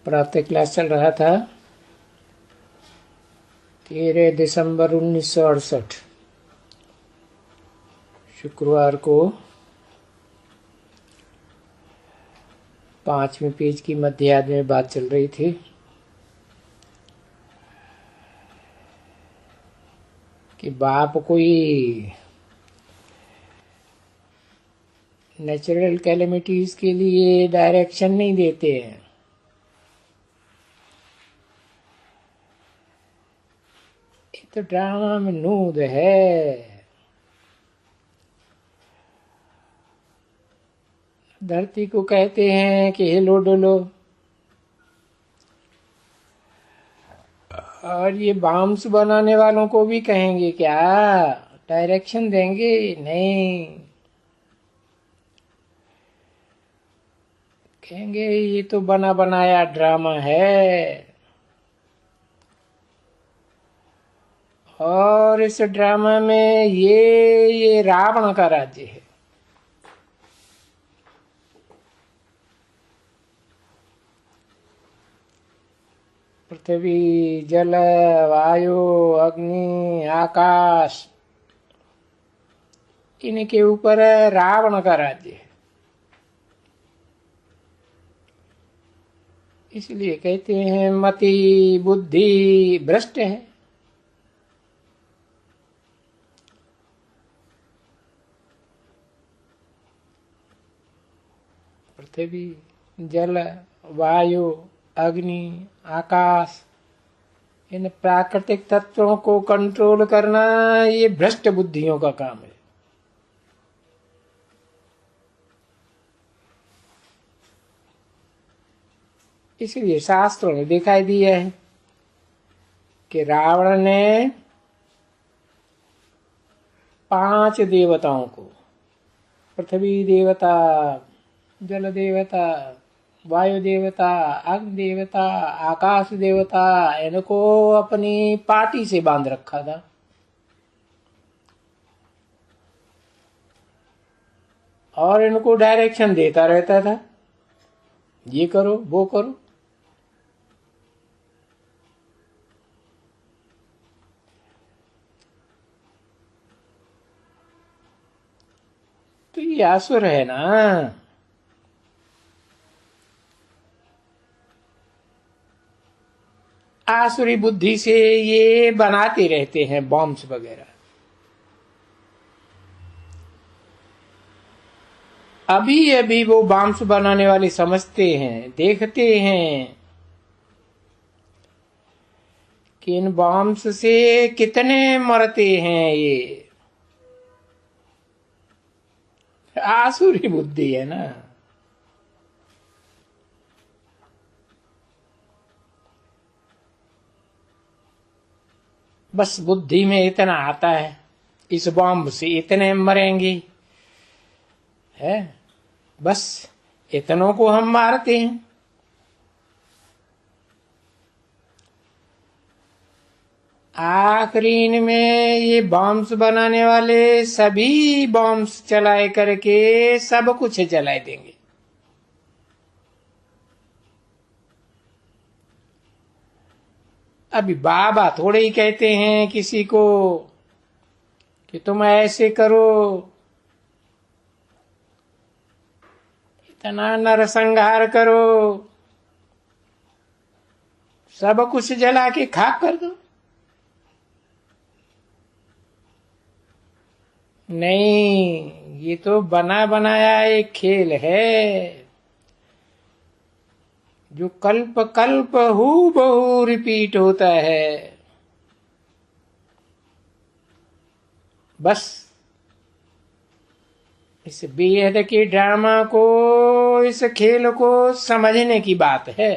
प्रातः क्लास चल रहा था 13 दिसंबर 1968 शुक्रवार को 5वें पेज की मध्याह्न में बात चल रही थी कि बाप कोई नेचुरल कैलेमिटीज के लिए डायरेक्शन नहीं देते हैं। ये तो ड्रामा में नूद है। धरती को कहते हैं कि हिलो डुलो, और ये बाम्स बनाने वालों को भी कहेंगे क्या, डायरेक्शन देंगे? नहीं, कहेंगे ये तो बना बनाया ड्रामा है और इस ड्रामा में ये रावण का राज्य है। पृथ्वी, जल, वायु, अग्नि, आकाश, इनके ऊपर रावण का राज्य है। इसलिए कहते हैं मति बुद्धि भ्रष्ट है। पृथ्वी, जल, वायु, अग्नि, आकाश, इन प्राकृतिक तत्वों को कंट्रोल करना ये भ्रष्ट बुद्धियों का काम है। इसलिए शास्त्रों में दिखाई दिया है कि रावण ने 5 देवताओं को, पृथ्वी देवता, जल देवता, वायु देवता, अग्नि देवता, आकाश देवता, इनको अपनी पार्टी से बांध रखा था। और इनको डायरेक्शन देता रहता था, ये करो वो करो। तो ये असुर है ना। आसुरी बुद्धि से ये बनाते रहते हैं बॉम्ब्स वगैरह। अभी अभी वो बॉम्ब्स बनाने वाले समझते हैं, देखते हैं कि इन बॉम्ब्स से कितने मरते हैं। ये आसुरी बुद्धि है ना। बस बुद्धि में इतना आता है, इस बॉम्ब से इतने मरेंगे, है, बस इतनों को हम मारते हैं। आखिरी में ये बॉम्ब्स बनाने वाले सभी बॉम्ब्स चलाए करके सब कुछ जलाए देंगे। अभी बाबा थोड़े ही कहते हैं किसी को कि तुम ऐसे करो, इतना नरसंहार करो, सब कुछ जला के खाक कर दो। नहीं, ये तो बना बनाया एक खेल है जो कल्प कल्प हूबहू रिपीट होता है। बस इस बेहद के ड्रामा को, इस खेल को समझने की बात है।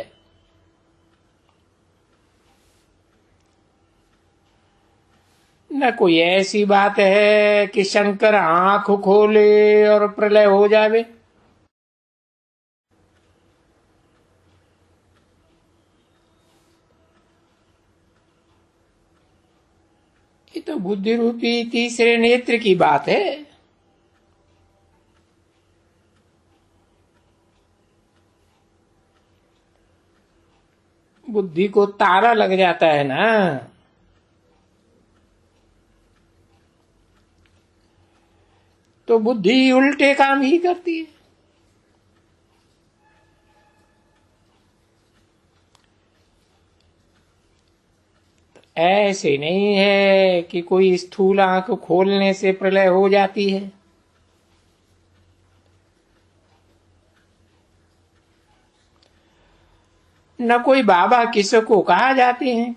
न कोई ऐसी बात है कि शंकर आंख खोले और प्रलय हो जावे। ये तो बुद्धि रूपी तीसरे नेत्र की बात है। बुद्धि को ताला लग जाता है ना, तो बुद्धि उल्टे काम ही करती है। ऐसे नहीं है कि कोई स्थूल आंख खोलने से प्रलय हो जाती है। न कोई बाबा किसी को कहा जाते हैं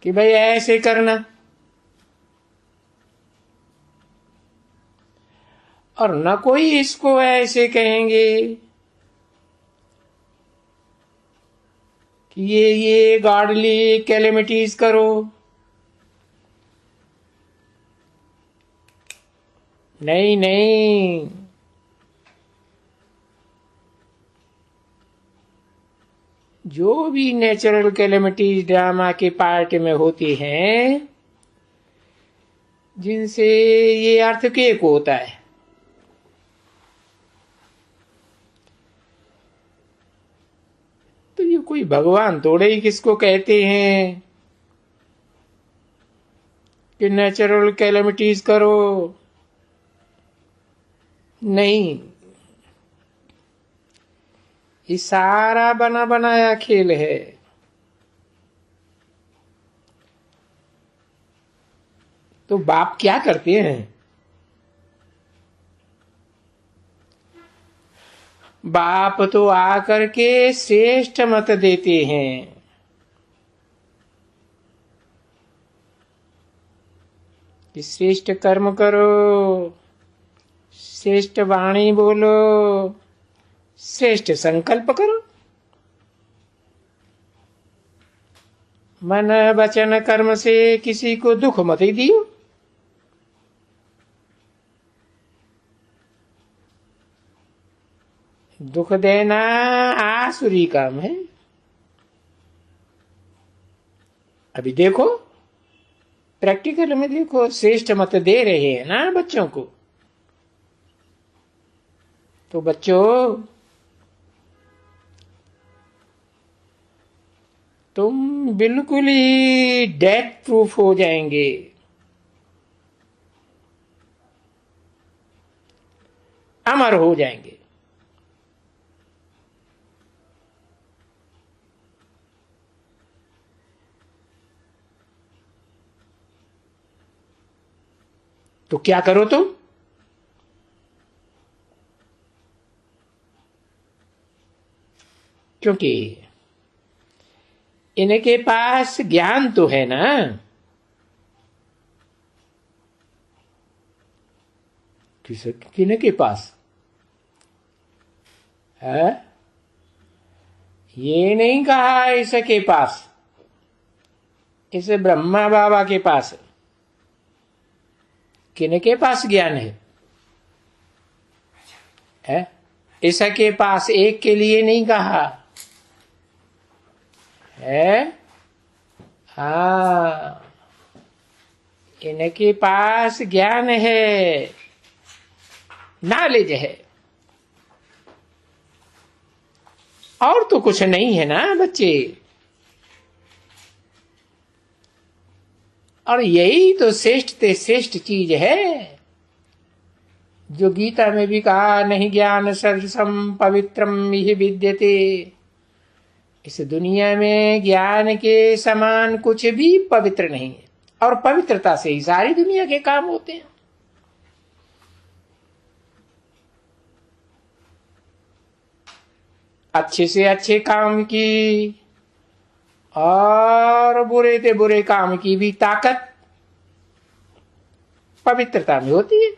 कि भाई ऐसे करना, और न कोई इसको ऐसे कहेंगे कि ये गॉडली कैलेमिटीज करो। नहीं नहीं, जो भी नेचुरल कैलेमिटीज ड्रामा के पार्ट में होती हैं, जिनसे ये अर्थक्वेक होता है, तो ये कोई भगवान थोड़े ही किसको कहते हैं कि नेचुरल कैलेमिटीज करो। नहीं, ये सारा बना बनाया खेल है। तो बाप क्या करते हैं? बाप तो आकर के श्रेष्ठ मत देते हैं कि श्रेष्ठ कर्म करो, श्रेष्ठ वाणी बोलो, श्रेष्ठ संकल्प करो, मन वचन कर्म से किसी को दुख मत ही दियो। दुख देना आसुरी काम है। अभी देखो, प्रैक्टिकल में देखो, श्रेष्ठ मत दे रहे हैं ना बच्चों को, तो बच्चों तुम बिल्कुल ही डेथ प्रूफ हो जाएंगे। अमर हो जाएंगे। तो क्या करो तुम? क्योंकि इनके पास ज्ञान तो है ना। किनके पास है? ये नहीं कहा इसके पास, इसे ब्रह्मा बाबा के पास। किनके पास ज्ञान है? इसके पास, एक के लिए नहीं कहा है। हाँ, इनके पास ज्ञान है, नॉलेज है, और तो कुछ नहीं है ना बच्चे। और यही तो श्रेष्ठ से श्रेष्ठ चीज है, जो गीता में भी कहा, नहीं ज्ञान सदृशम पवित्रम यह विद्यते। इस दुनिया में ज्ञान के समान कुछ भी पवित्र नहीं है, और पवित्रता से ही सारी दुनिया के काम होते हैं। अच्छे से अच्छे काम की और बुरे से बुरे काम की भी ताकत पवित्रता में होती है।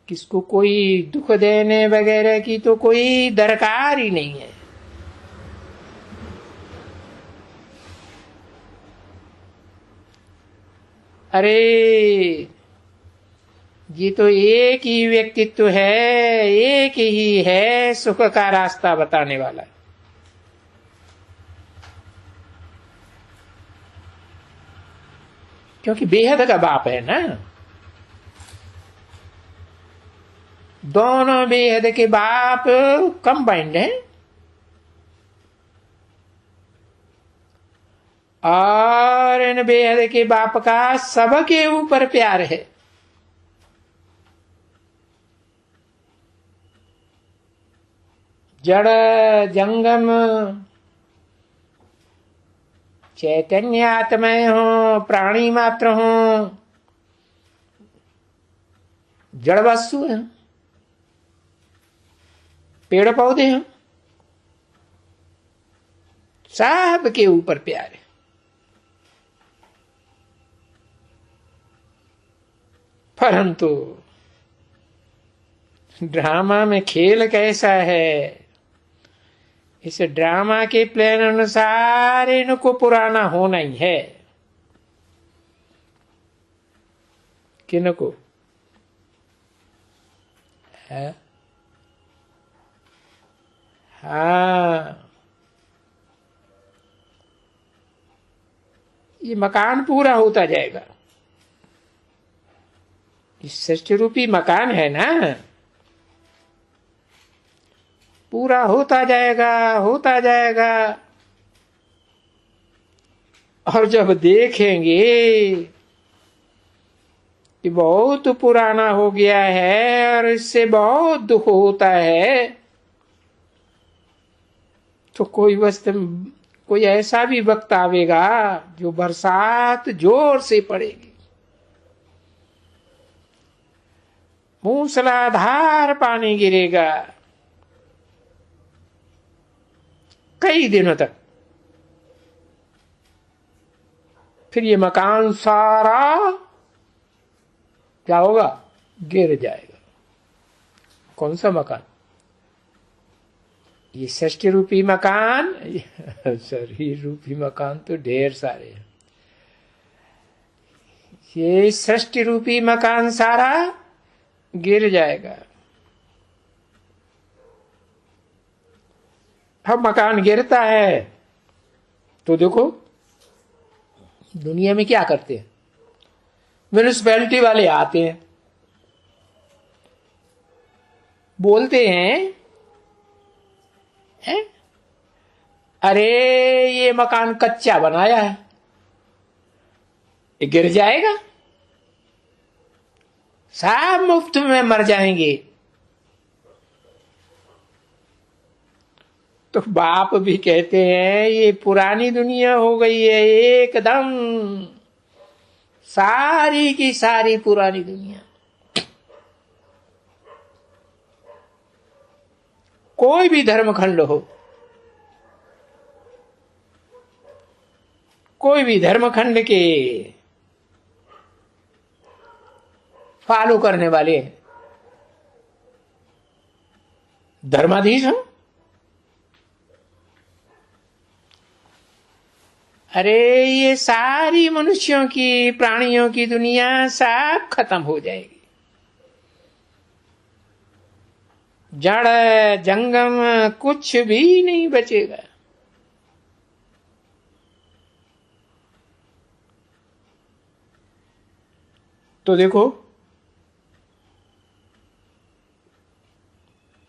किसको कोई दुख देने वगैरह की तो कोई दरकार ही नहीं है। अरे ये तो एक ही व्यक्तित्व है, एक ही है सुख का रास्ता बताने वाला। क्योंकि बेहद का बाप है ना। दोनों बेहद के बाप कंबाइंड हैं और इन बेहद के बाप का सबके ऊपर प्यार है। जड़ जंगम चैतन्य आत्माएं हो, प्राणी मात्र हो, जड़ वस्तु है, पेड़ पौधे हैं, सब के ऊपर प्यार है। परंतु ड्रामा में खेल कैसा है, इस ड्रामा के प्लान अनुसार इनको पुराना होना ही है। किनको है? हाँ, ये मकान पूरा होता जाएगा। इस सृष्टि रूपी मकान है ना, पूरा होता जाएगा, होता जाएगा। और जब देखेंगे कि बहुत पुराना हो गया है और इससे बहुत दुख होता है, तो कोई ऐसा भी वक्त आवेगा जो बरसात जोर से पड़ेगी, मूसलाधार पानी गिरेगा कई दिनों तक। फिर ये मकान सारा क्या होगा? गिर जाएगा। कौन सा मकान? ये सृष्टि रूपी मकान, शरीर रूपी मकान तो ढेर सारे हैं। ये सृष्टि रूपी मकान सारा गिर जाएगा। अब मकान गिरता है तो देखो दुनिया में क्या करते हैं, म्यूनिसिपैलिटी वाले आते हैं, बोलते हैं अरे ये मकान कच्चा बनाया है, ये गिर जाएगा, सब मुफ्त में मर जाएंगे। तो बाप भी कहते हैं ये पुरानी दुनिया हो गई है, एकदम सारी की सारी पुरानी दुनिया। कोई भी धर्मखंड हो, कोई भी धर्मखंड के फॉलो करने वाले धर्माधीश हो, अरे ये सारी मनुष्यों की, प्राणियों की दुनिया सब खत्म हो जाएगी। जड़ जंगम कुछ भी नहीं बचेगा। तो देखो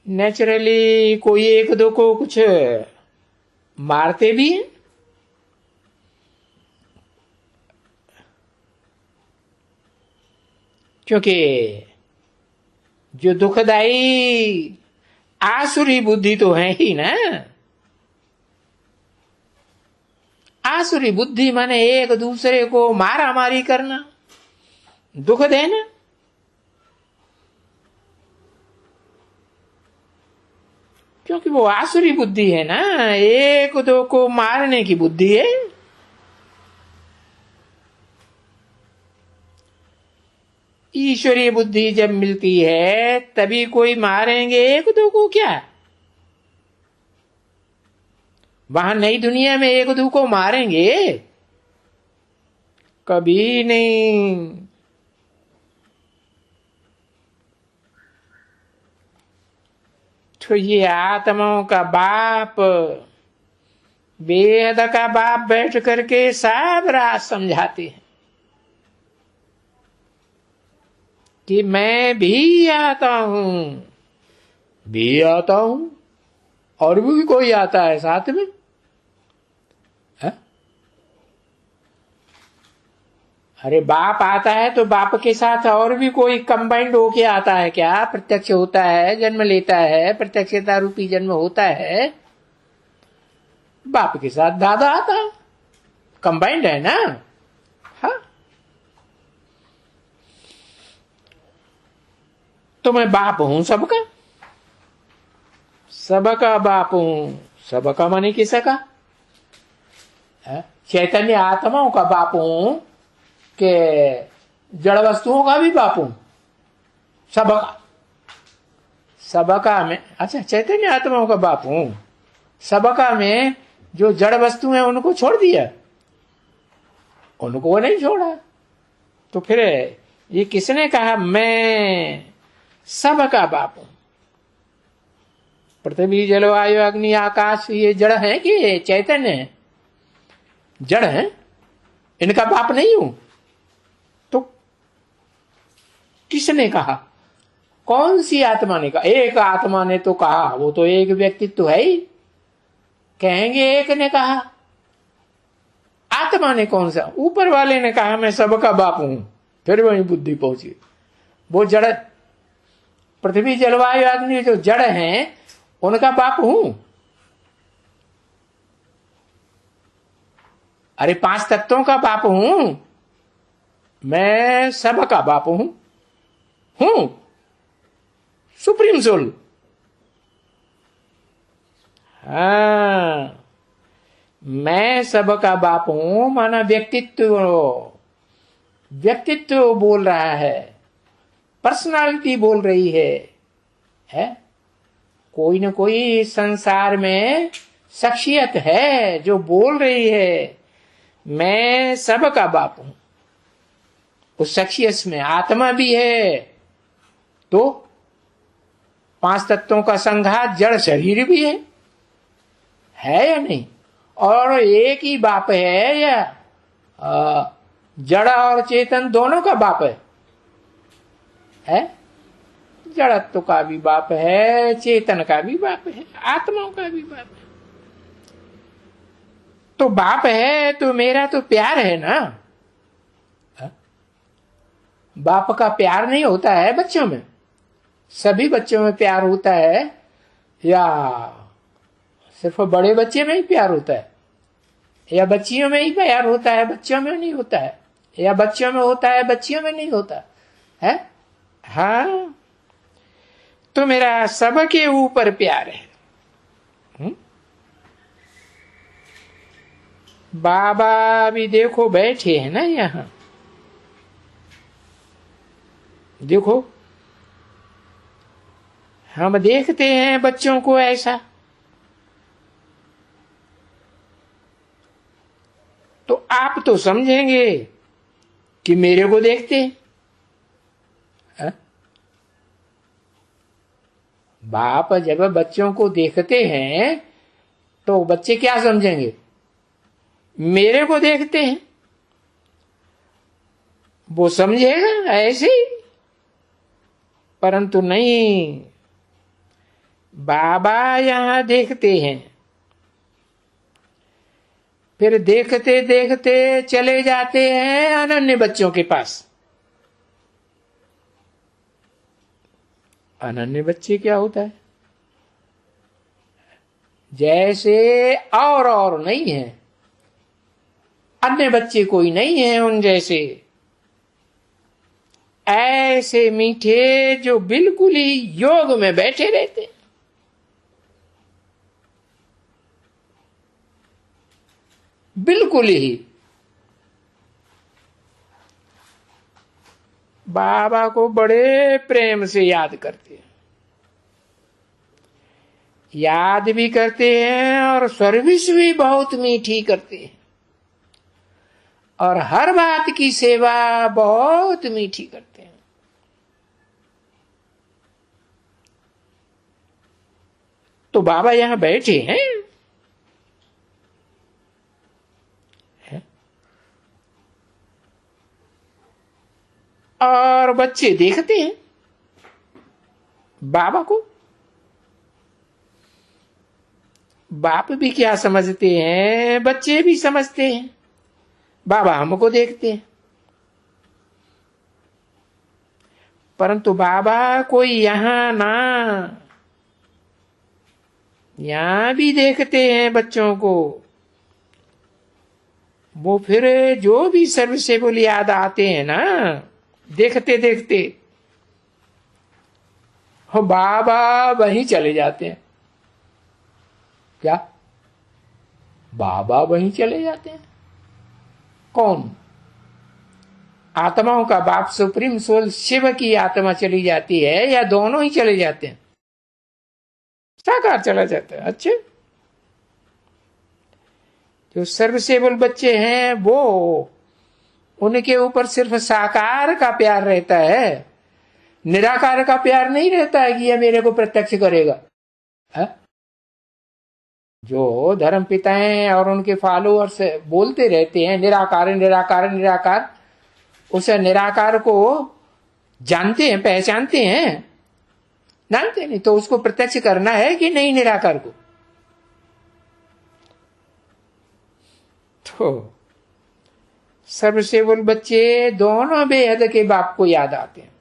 नेचुरली कोई एक दो को कुछ मारते भी हैं, क्योंकि जो दुखदाई आसुरी बुद्धि तो है ही ना। आसुरी बुद्धि माने एक दूसरे को मारा मारी करना, दुख देना। क्योंकि वो आसुरी बुद्धि है ना, एक दो को मारने की बुद्धि है। ईश्वरीय बुद्धि जब मिलती है तभी कोई मारेंगे एक दो को क्या? वहां नई दुनिया में एक दो को मारेंगे? कभी नहीं। तो ये आत्माओं का बाप, वेद का बाप बैठ करके सब राज समझाते हैं कि मैं भी आता हूं। भी आता हूं, और भी कोई आता है साथ में, है? अरे बाप आता है तो बाप के साथ और भी कोई कंबाइंड होके आता है क्या? प्रत्यक्ष होता है, जन्म लेता है, प्रत्यक्षता रूपी जन्म होता है, बाप के साथ दादा आता है, कंबाइंड है ना। हाँ, तो मैं बाप हूं सबका, सबका बाप हूं। सबका माने किसका? चैतन्य आत्माओं का बाप हूं कि जड़ वस्तुओं का भी बाप हूं? सबका, सबका में। अच्छा, चैतन्य आत्माओं का बाप हूं, सबका में जो जड़ वस्तु है उनको छोड़ दिया, उनको नहीं छोड़ा, तो फिर ये किसने कहा मैं सबका बाप हूं? पृथ्वी जल वायु अग्नि आकाश ये जड़ है कि चैतन्य है? जड़ है, इनका बाप नहीं हूं। तो किसने कहा? कौन सी आत्मा ने कहा? एक आत्मा ने तो कहा, वो तो एक व्यक्तित्व तो है ही, कहेंगे एक ने कहा। आत्मा ने कौन सा? ऊपर वाले ने कहा मैं सबका बाप हूं, फिर वही बुद्धि पहुंची। वो जड़, पृथ्वी जलवायु अग्नि जो जड़ हैं उनका बाप हूं। अरे 5 तत्वों का बाप हूं, मैं सबका बाप हूं सुप्रीम सोल। हाँ, मैं सबका बाप हूं माना व्यक्तित्व, व्यक्तित्व बोल रहा है, पर्सनालिटी बोल रही है? कोई न कोई संसार में शख्सियत है जो बोल रही है मैं सबका बाप हूं। उस शख्सियत में आत्मा भी है, तो 5 तत्वों का संघात जड़ शरीर भी है या नहीं? और एक ही बाप है या जड़ और चेतन दोनों का बाप है? जड़त्व का भी बाप है, चेतन का भी बाप है, आत्माओं का भी बाप है। तो बाप है तो मेरा तो प्यार है ना। बाप का प्यार नहीं होता है बच्चों में? सभी बच्चों में प्यार होता है या सिर्फ बड़े बच्चे में ही प्यार होता है? या बच्चियों में ही प्यार होता है, बच्चों में नहीं होता है? या बच्चों में होता है, बच्चियों में नहीं होता है? हाँ, तो मेरा सबके ऊपर प्यार है। बाबा भी देखो बैठे हैं ना यहां, देखो हम देखते हैं बच्चों को ऐसा, तो आप तो समझेंगे कि मेरे को देखते हैं। बाप जब बच्चों को देखते हैं तो बच्चे क्या समझेंगे? मेरे को देखते हैं। वो समझेगा ऐसे ही, परंतु नहीं, बाबा यहां देखते हैं, फिर देखते देखते चले जाते हैं अनन्य बच्चों के पास। अनन्य बच्चे क्या होता है? जैसे और नहीं है, अन्य बच्चे कोई नहीं है उन जैसे, ऐसे मीठे जो बिल्कुल ही योग में बैठे रहते, बिल्कुल ही बाबा को बड़े प्रेम से याद करते हैं, याद भी करते हैं और सर्विस भी बहुत मीठी करते हैं, और हर बात की सेवा बहुत मीठी करते हैं। तो बाबा यहां बैठे हैं, और बच्चे देखते हैं बाबा को। बाप भी क्या समझते हैं, बच्चे भी समझते हैं। बाबा हमको देखते हैं, परंतु बाबा कोई यहां ना, यहां भी देखते हैं बच्चों को। वो फिर जो भी सर्विसेबल याद आते हैं ना, देखते देखते हो बाबा वहीं चले जाते हैं। क्या बाबा वहीं चले जाते हैं? कौन? आत्माओं का बाप सुप्रीम सोल शिव की आत्मा चली जाती है या दोनों ही चले जाते हैं? साकार चला जाता है। अच्छे, जो सर्विसेबल बच्चे हैं वो, उनके ऊपर सिर्फ साकार का प्यार रहता है, निराकार का प्यार नहीं रहता है कि यह मेरे को प्रत्यक्ष करेगा। है? जो धर्म पिताएं और उनके फॉलोअर्स बोलते रहते हैं निराकार निराकार निराकार, उस निराकार को जानते हैं, पहचानते हैं? जानते नहीं तो उसको प्रत्यक्ष करना है कि नहीं निराकार को? तो सर्वसेवल बच्चे दोनों बेहद के बाप को याद आते हैं,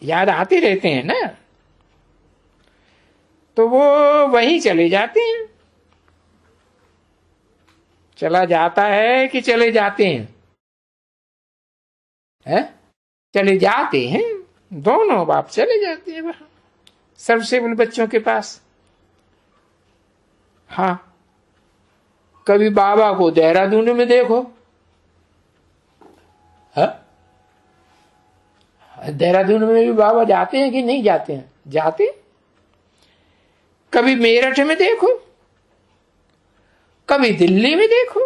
याद आते रहते हैं ना, तो वो वहीं चले जाते हैं। चला जाता है कि चले जाते हैं? है? चले जाते हैं, दोनों बाप चले जाते हैं वहां सर्वसेवल बच्चों के पास। हाँ, कभी बाबा को देहरादून में देखो। है? देहरादून में भी बाबा जाते हैं कि नहीं जाते हैं? जाते। कभी मेरठ में देखो, कभी दिल्ली में देखो।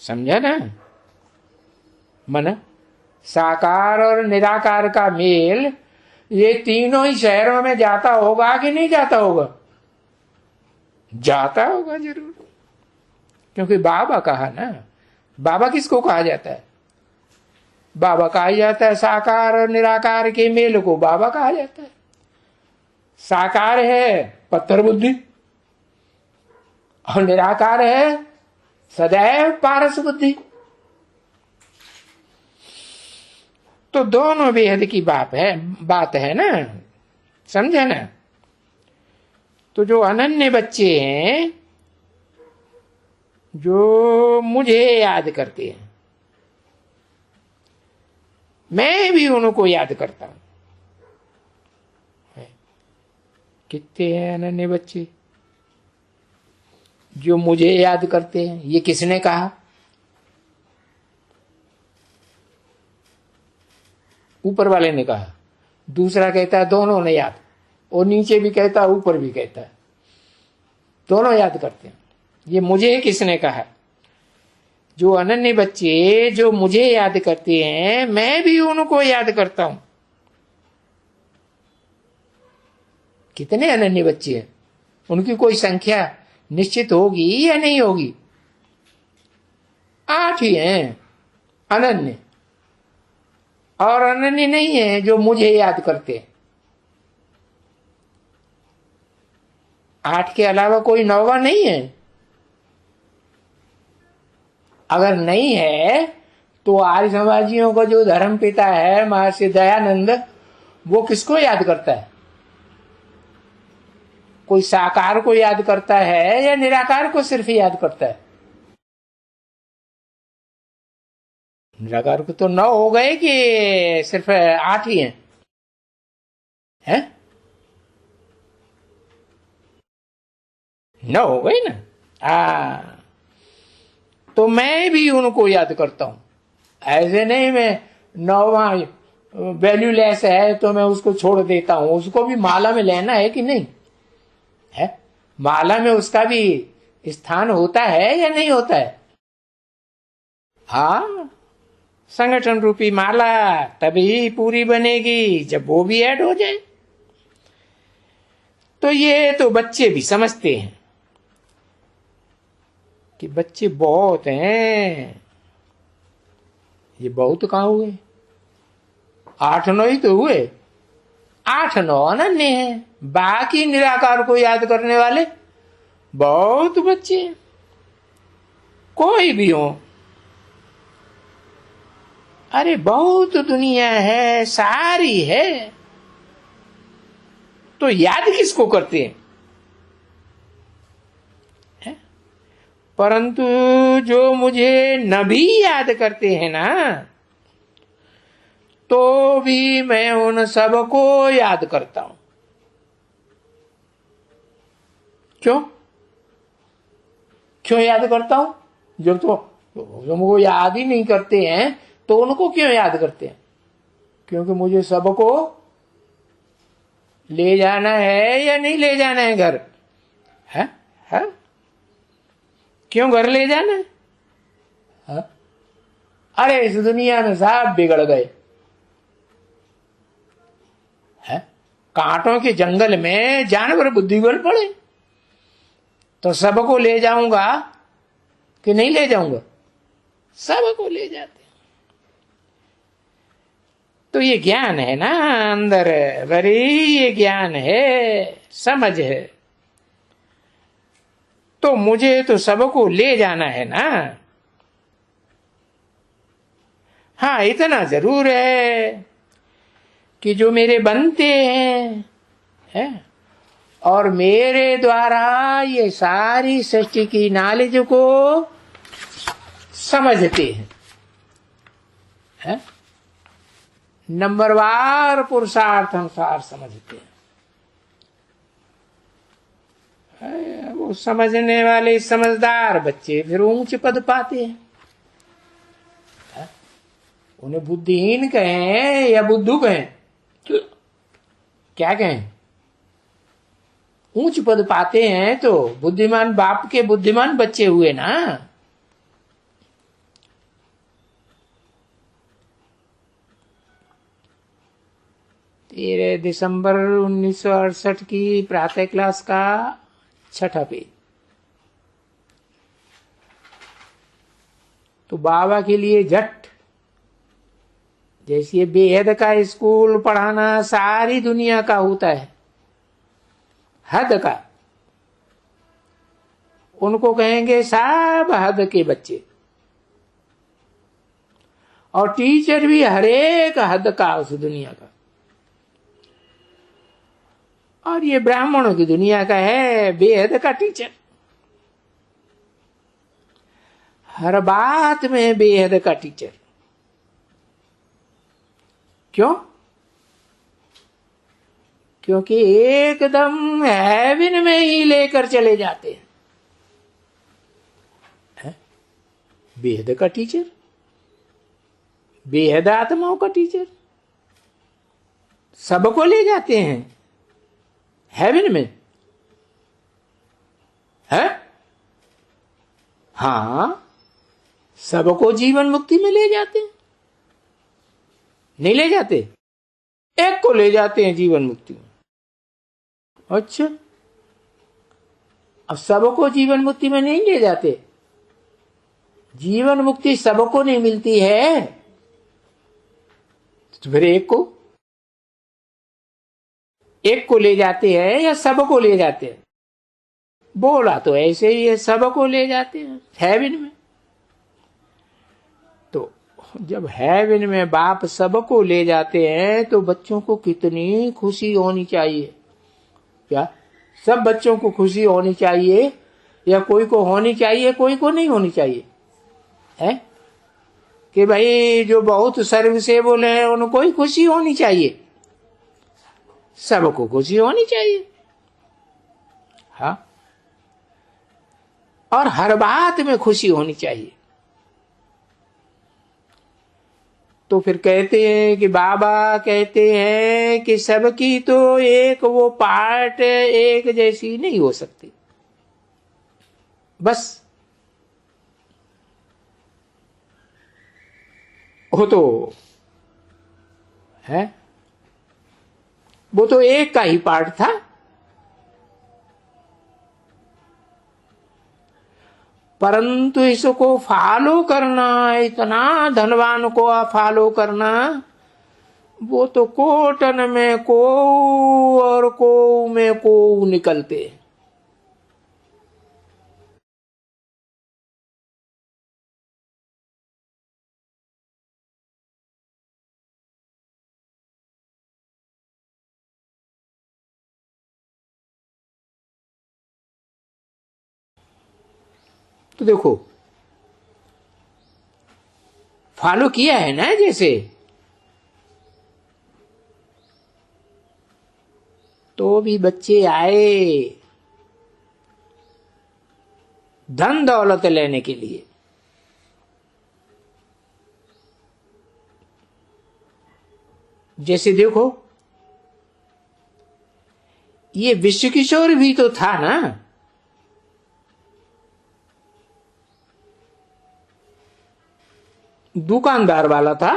समझा ना? मन साकार और निराकार का मेल ये तीनों ही शहरों में जाता होगा कि नहीं जाता होगा? जाता होगा जरूर, क्योंकि बाबा कहा ना। बाबा किसको कहा जाता है? बाबा कहा जाता है साकार और निराकार के मेल को बाबा कहा जाता है। साकार है पत्थर बुद्धि और निराकार है सदैव पारस बुद्धि। तो दोनों बेहद की बात है ना, समझे ना? तो जो अनन्य बच्चे हैं, जो मुझे याद करते हैं, मैं भी उनको याद करता हूं। कितने हैं अनन्य बच्चे जो मुझे याद करते हैं? ये किसने कहा? ऊपर वाले ने कहा। दूसरा कहता है दोनों ने याद, और नीचे भी कहता है ऊपर भी कहता है, दोनों याद करते हैं। ये मुझे किसने कहा? जो अनन्य बच्चे जो मुझे याद करते हैं, मैं भी उनको याद करता हूं। कितने अनन्य बच्चे हैं? उनकी कोई संख्या निश्चित होगी या नहीं होगी? 8 ही हैं अनन्य, और अनन्य नहीं है जो मुझे याद करते हैं। 8 के अलावा कोई 9वां नहीं है। अगर नहीं है तो आर्य समाजियों का जो धर्म पिता है महर्षि दयानंद, वो किसको याद करता है? कोई साकार को याद करता है या निराकार को सिर्फ याद करता है? निराकार को तो 9 हो गए कि सिर्फ 8 ही हैं? है? 9 हो गए ना। तो मैं भी उनको याद करता हूं। ऐसे नहीं मैं 9वां वैल्यूलेस है तो मैं उसको छोड़ देता हूं। उसको भी माला में लेना है कि नहीं है? माला में उसका भी स्थान होता है या नहीं होता है? हाँ, संगठन रूपी माला तभी पूरी बनेगी जब वो भी ऐड हो जाए। तो ये तो बच्चे भी समझते हैं कि बच्चे बहुत हैं। ये बहुत कहां हुए? 8-9 ही तो हुए। 8-9 अनन्य हैं, बाकी निराकार को याद करने वाले बहुत बच्चे हैं। कोई भी हो, अरे बहुत दुनिया है, सारी है, तो याद किसको करते हैं? परंतु जो मुझे न भी याद करते हैं ना, तो भी मैं उन सबको याद करता हूं। क्यों क्यों याद करता हूं? जब तो वो याद ही नहीं करते हैं तो उनको क्यों याद करते हैं? क्योंकि मुझे सबको ले जाना है या नहीं ले जाना है घर? है? क्यों घर ले जाना है? अरे इस दुनिया में सब बिगड़ गए हैं। कांटों के जंगल में जानवर बुद्धिमान पड़े, तो सबको ले जाऊंगा कि नहीं ले जाऊंगा? सबको ले जाते। तो ये ज्ञान है ना अंदर, बड़ी ये ज्ञान है, समझ है। तो मुझे तो सबको ले जाना है ना। हाँ, इतना जरूर है कि जो मेरे बनते हैं और मेरे द्वारा ये सारी सृष्टि की नॉलेज को समझते हैं, नंबरवार पुरुषार्थ अनुसार समझते हैं। वो समझने वाले समझदार बच्चे फिर ऊंच पद पाते हैं। उन्हें बुद्धिहीन कहें या बुद्धू कहें, क्या कहें? ऊंच पद पाते हैं तो बुद्धिमान बाप के बुद्धिमान बच्चे हुए ना। 13 दिसंबर 1968 की प्रातः क्लास का 6ठा पेज। तो बाबा के लिए झट, जैसे ये बेहद का स्कूल पढ़ाना सारी दुनिया का होता है, हद का, उनको कहेंगे सब हद के बच्चे, और टीचर भी हरेक हद का उस दुनिया का। और ये ब्राह्मणों की दुनिया का है बेहद का टीचर, हर बात में बेहद का टीचर। क्यों? क्योंकि एकदम हेवन में ही लेकर चले जाते हैं। बेहद का टीचर, बेहद आत्माओं का टीचर, सबको ले जाते हैं हेवन में, है? हाँ, सबको जीवन मुक्ति में ले जाते हैं। नहीं ले जाते? एक को ले जाते हैं जीवन मुक्ति में। अच्छा, अब सबको जीवन मुक्ति में नहीं ले जाते। जीवन मुक्ति सबको नहीं मिलती है तो फिर एक को ले जाते हैं या सबको ले जाते हैं? बोला तो ऐसे ही है, सबको ले जाते हैं हेवन में। तो जब हेवन में बाप सबको ले जाते हैं तो बच्चों को कितनी खुशी होनी चाहिए। क्या सब बच्चों को खुशी होनी चाहिए या कोई को होनी चाहिए, कोई को नहीं होनी चाहिए? है कि भाई जो बहुत सर्विसेबल है उनको ही खुशी होनी चाहिए? सबको खुशी होनी चाहिए। हाँ, और हर बात में खुशी होनी चाहिए। तो फिर कहते हैं कि बाबा कहते हैं कि सबकी तो एक वो पार्ट एक जैसी नहीं हो सकती। बस वो तो है, वो तो एक का ही पार्ट था। परंतु इसको फॉलो करना, इतना धनवान को फॉलो करना वो तो कोटन में को और को में को निकलते। तो देखो फॉलो किया है ना, जैसे तो भी बच्चे आए धन दौलत लेने के लिए। जैसे देखो ये विश्व किशोर भी तो था ना, दुकानदार वाला था।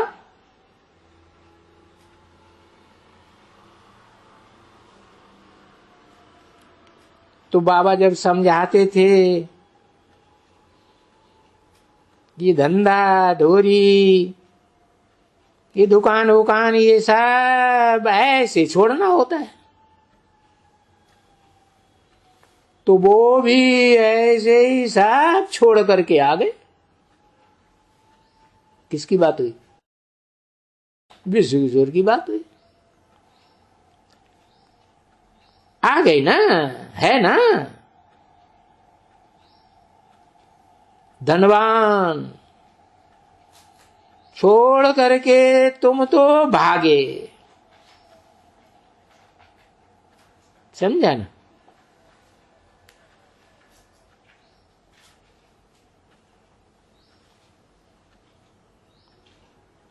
तो बाबा जब समझाते थे ये धंधा धोरी, ये दुकान वुकान, ये सब ऐसे छोड़ना होता है, तो वो भी ऐसे ही सब छोड़ करके आ गए। किसकी बात हुई? विश्व किशोर की बात हुई। आ गई ना, है ना, धनवान छोड़ करके तुम तो भागे। समझा ना?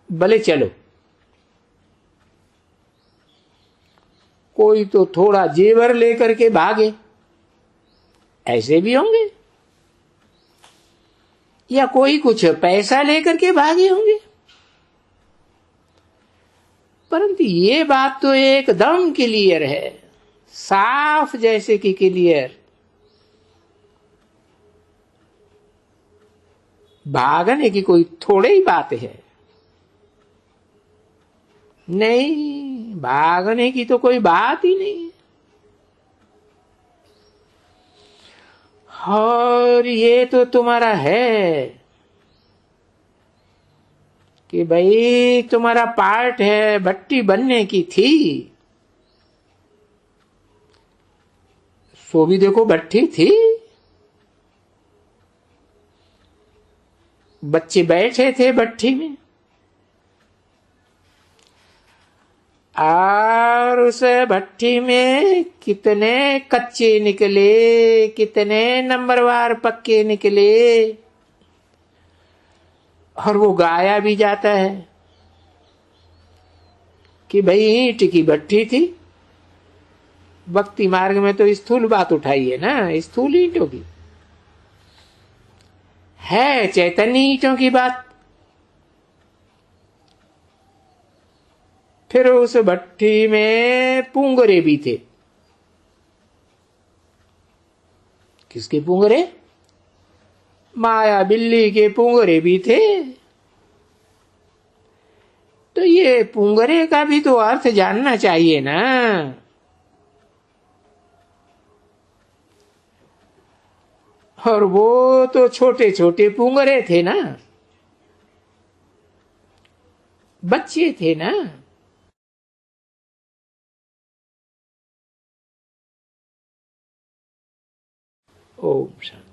भले चलो, कोई तो थोड़ा जेवर लेकर के भागे, ऐसे भी होंगे, या कोई कुछ पैसा लेकर के भागे होंगे। परंतु ये बात तो एकदम क्लियर है, साफ जैसे कि क्लियर। भागने की कोई थोड़ी ही बात है, नहीं, भागने की तो कोई बात ही नहीं। और ये तो तुम्हारा है कि भाई तुम्हारा पार्ट है, भट्टी बनने की थी, सो भी देखो भट्टी थी, बच्चे बैठे थे भट्टी में, और उस भट्टी में कितने कच्चे निकले, कितने नंबरवार पक्के निकले, और वो गाया भी जाता है कि भाई ईंट की भट्टी थी। भक्ति मार्ग में तो स्थूल बात उठाई है ना, स्थूल ईंटों की है, चैतन्य ईंटों की बात। फिर उस भट्टी में पुंगरे भी थे। किसके पुंगरे? माया बिल्ली के पुंगरे भी थे। तो ये पुंगरे का भी तो अर्थ जानना चाहिए ना। और वो तो छोटे छोटे पुंगरे थे ना, बच्चे थे ना। ओम शांति।